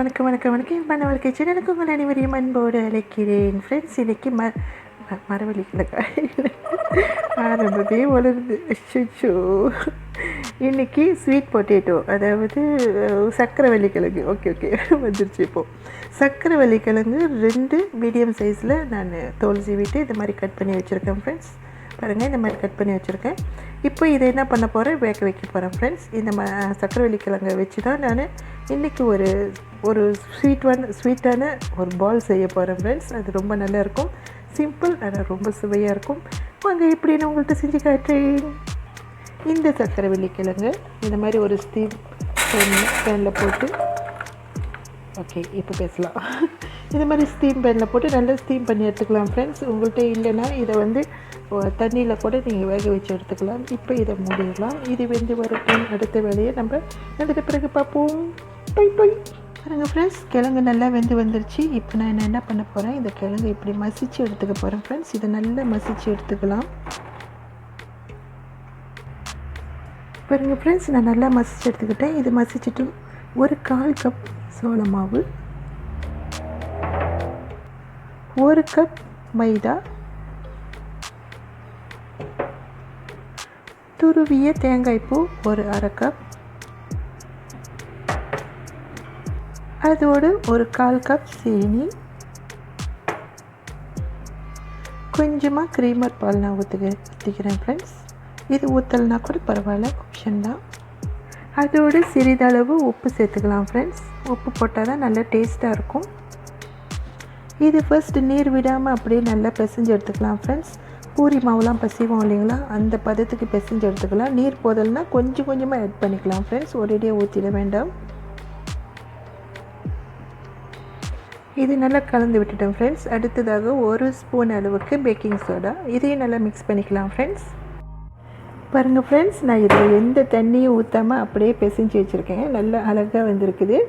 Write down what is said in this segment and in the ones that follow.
வணக்கம் வணக்கம் வணக்கம் என் வாழ்க்கை சேனலுக்கு உங்கள் அனைவரையும் அன்போடு அழைக்கிறேன் ஃப்ரெண்ட்ஸ். இன்றைக்கி மரவள்ளி கிழங்கு ஆரம்பமே வளருது. அச்சோ, இன்றைக்கி ஸ்வீட் பொட்டேட்டோ, அதாவது சக்கரை கிழங்கு. ஓகே வந்துருச்சு. இப்போது சக்கரை கிழங்கு 2 மீடியம் சைஸில் நான் தோல் சீவிட்டு இந்த மாதிரி கட் பண்ணி வச்சுருக்கேன் ஃப்ரெண்ட்ஸ். பாருங்கள், இந்த மாதிரி கட் பண்ணி வச்சுருக்கேன். இப்போ இதை என்ன பண்ண போகிறேன், வேக வைக்க போகிறேன் ஃப்ரெண்ட்ஸ். இந்த சக்கரை கிழங்கை வச்சு தான் நான் இன்றைக்கி ஒரு ஸ்வீட்டான ஒரு பால் செய்ய போகிறேன் ஃப்ரெண்ட்ஸ். அது ரொம்ப நல்லாயிருக்கும், சிம்பிள், ஆனால் ரொம்ப சுவையாக இருக்கும். வாங்க எப்படின்னு உங்கள்கிட்ட செஞ்சு காட்டுறேன். இந்த சக்கரை கிழங்கு இந்த மாதிரி ஒரு ஸ்டீம் பேனில் போட்டு, ஓகே இப்போ பேசலாம். இந்த மாதிரி ஸ்டீம் பேனில் போட்டு நல்லா ஸ்டீம் பண்ணி எடுத்துக்கலாம் ஃப்ரெண்ட்ஸ். உங்கள்கிட்ட இல்லைன்னா இதை தண்ணியில் கூட நீங்கள் வேக வச்சு எடுத்துக்கலாம். இப்போ இதை மூடிடலாம். இது வெந்து வரட்டும். அடுத்த வேலையை நம்ம அதுக்கு பிறகு பார்ப்போம். பாருங்கள் ஃப்ரெண்ட்ஸ், கிழங்கு நல்லா வந்துருச்சு. இப்போ நான் என்ன பண்ண போகிறேன், இந்த கிழங்கு இப்படி மசிச்சு எடுத்துக்க போகிறேன் ஃப்ரெண்ட்ஸ். இதை நல்லா மசிச்சு எடுத்துக்கலாம். பாருங்கள் ஃப்ரெண்ட்ஸ், நான் நல்லா மசிச்சு எடுத்துக்கிட்டேன். இது மசிச்சுட்டு ஒரு 1/4 கப் சோள மாவு, 1 கப் மைதா, துருவிய தேங்காய்ப்பூ ஒரு 1/2 கப், அதோடு ஒரு 1/4 கப் சீனி, கொஞ்சமாக க்ரீமர் பால் நான் ஊற்றிக்கிறேன் ஃப்ரெண்ட்ஸ். இது ஊற்றலைனா கூட பரவாயில்ல, ஆப்ஷன் தான். அதோடு சிறிதளவு உப்பு சேர்த்துக்கலாம் ஃப்ரெண்ட்ஸ். உப்பு போட்டால் தான் நல்லா டேஸ்ட்டாக இருக்கும். இது ஃபர்ஸ்ட் நீர் விடாமல் அப்படியே நல்லா பிசைஞ்சு எடுத்துக்கலாம் ஃப்ரெண்ட்ஸ். பூரி மாவுலாம் பசிவோம் இல்லைங்களா, அந்த பதத்துக்கு பிசைஞ்சு எடுத்துக்கலாம். நீர் போதல்னா கொஞ்சம் கொஞ்சமாக ஆட் பண்ணிக்கலாம் ஃப்ரெண்ட்ஸ், ஒரேடியாக ஊற்றிட வேண்டாம். இது நல்லா கலந்து விட்டுட்டேன் ஃப்ரெண்ட்ஸ். அடுத்ததாக 1 ஸ்பூன் அளவுக்கு பேக்கிங் சோடா, இதையும் நல்லா மிக்ஸ் பண்ணிக்கலாம் ஃப்ரெண்ட்ஸ். பாருங்கள் ஃப்ரெண்ட்ஸ், நான் இதில் எந்த தண்ணியும் ஊற்றாமல் அப்படியே பிசைஞ்சு வச்சுருக்கேன். நல்லா அழகாக வந்திருக்குது.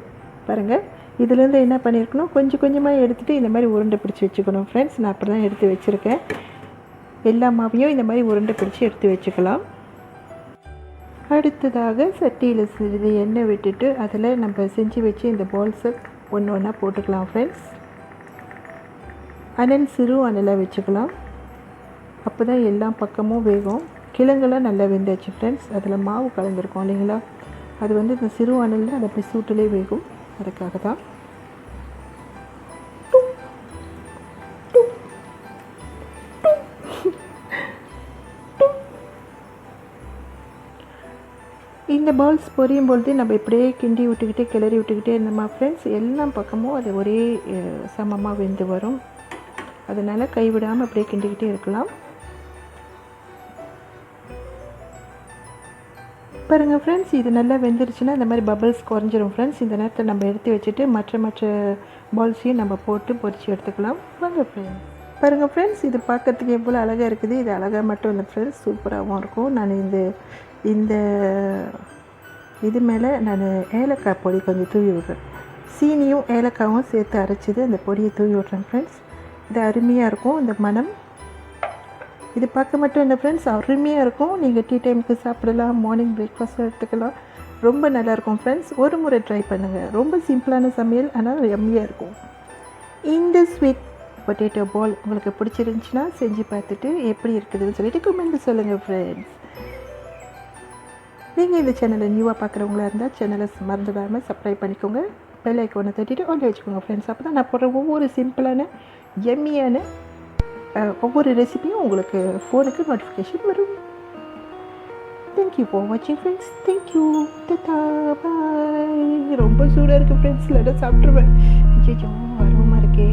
பாருங்கள், இதுலேருந்து என்ன பண்ணியிருக்கணும், கொஞ்சம் கொஞ்சமாக எடுத்துகிட்டு இந்த மாதிரி உருண்டை பிடிச்சி வச்சுக்கணும் ஃப்ரெண்ட்ஸ். நான் அப்படி தான் எடுத்து வச்சுருக்கேன். எல்லா மாவையும் இந்த மாதிரி உருண்டை பிடிச்சி எடுத்து வச்சுக்கலாம். அடுத்ததாக சட்டியில் சிறிது எண்ணெய் விட்டுட்டு அதில் நம்ம செஞ்சு வச்சு இந்த பால்ஸை ஒன்றா போட்டுக்கலாம் ஃப்ரெண்ட்ஸ். சிறு அனலாக வச்சுக்கலாம். அப்போ தான் எல்லா பக்கமும் வேகும். கிழங்கெல்லாம் நல்லா வெந்தாச்சு ஃப்ரெண்ட்ஸ். அதில் மாவு கலந்துருக்கோம் இல்லைங்களா, அது இந்த சிறு அனலில் அது அப்படி சூட்டிலே வேகும். அதுக்காக தான். இந்த பால்ஸ் பொரியும் பொழுது நம்ம இப்படியே கிண்டி விட்டுக்கிட்டே கிளறி விட்டுக்கிட்டே இருந்தோமா ஃப்ரெண்ட்ஸ், எல்லா பக்கமும் அது ஒரே சமமாக வெந்து வரும். அதனால் கைவிடாமல் அப்படியே கிண்டிக்கிட்டே இருக்கலாம். பாருங்கள் ஃப்ரெண்ட்ஸ், இது நல்லா வெந்துருச்சுன்னா இந்த மாதிரி பபிள்ஸ் குறைஞ்சிரும் ஃப்ரெண்ட்ஸ். இந்த நேரத்தில் நம்ம எடுத்து வச்சுட்டு மற்ற பால்ஸையும் நம்ம போட்டு பொரித்து எடுத்துக்கலாம். வாங்க ஃப்ரெண்ட்ஸ். பாருங்கள் ஃப்ரெண்ட்ஸ், இது பார்க்கறதுக்கு எவ்வளோ அழகாக இருக்குது. இது அழகாக மட்டும் இல்லை ஃப்ரெண்ட்ஸ், சூப்பராகவும் இருக்கும். நான் இந்த இது மேலே நான் ஏலக்காய் பொடி கொஞ்சம் தூவி விட்றேன். சீனியும் ஏலக்காயும் சேர்த்து அரைச்சிது அந்த பொடியை தூவி விட்றேன் ஃப்ரெண்ட்ஸ். இது அருமையாக இருக்கும். இந்த மனம் இது பார்க்க மட்டும் இல்லை ஃப்ரெண்ட்ஸ், அருமையாக இருக்கும். நீங்கள் டீ டைமுக்கு சாப்பிடலாம், மார்னிங் பிரேக்ஃபாஸ்ட் எடுத்துக்கலாம். ரொம்ப நல்லாயிருக்கும் ஃப்ரெண்ட்ஸ். ஒரு முறை ட்ரை பண்ணுங்கள். ரொம்ப சிம்பிளான சமையல், ஆனால் எம்மியாக இருக்கும். இந்த ஸ்வீட் பொட்டேட்டோ பால் உங்களுக்கு பிடிச்சிருந்துச்சின்னா செஞ்சு பார்த்துட்டு எப்படி இருக்குதுன்னு சொல்லிட்டு கமெண்ட் சொல்லுங்கள் ஃப்ரெண்ட்ஸ். நீங்கள் இந்த சேனலை நியூவாக பார்க்குறவங்களா இருந்தால் சேனலை மறந்துடாமல் சப்ஸ்கிரைப் பண்ணிக்கோங்க. பெல் ஐக்கானை தட்டிட்டு ஆன் வச்சுக்கோங்க ஃப்ரெண்ட்ஸ். அப்போ தான் நான் போடுற ஒவ்வொரு சிம்பிளான எம்மியான ஒவ்வொரு ரெசிபியும் உங்களுக்கு ஃபோனுக்கு நோட்டிஃபிகேஷன் வரும். தேங்க்யூ ஃபார் வாட்சிங் ஃப்ரெண்ட்ஸ். தேங்க்யூ, டாடா, பாய். ரொம்ப சூடாக இருக்குது ஃப்ரெண்ட்ஸ், இல்லைன்னா சாப்பிட்ருவேன். ஐயோ, ஆர்வமாக இருக்கே.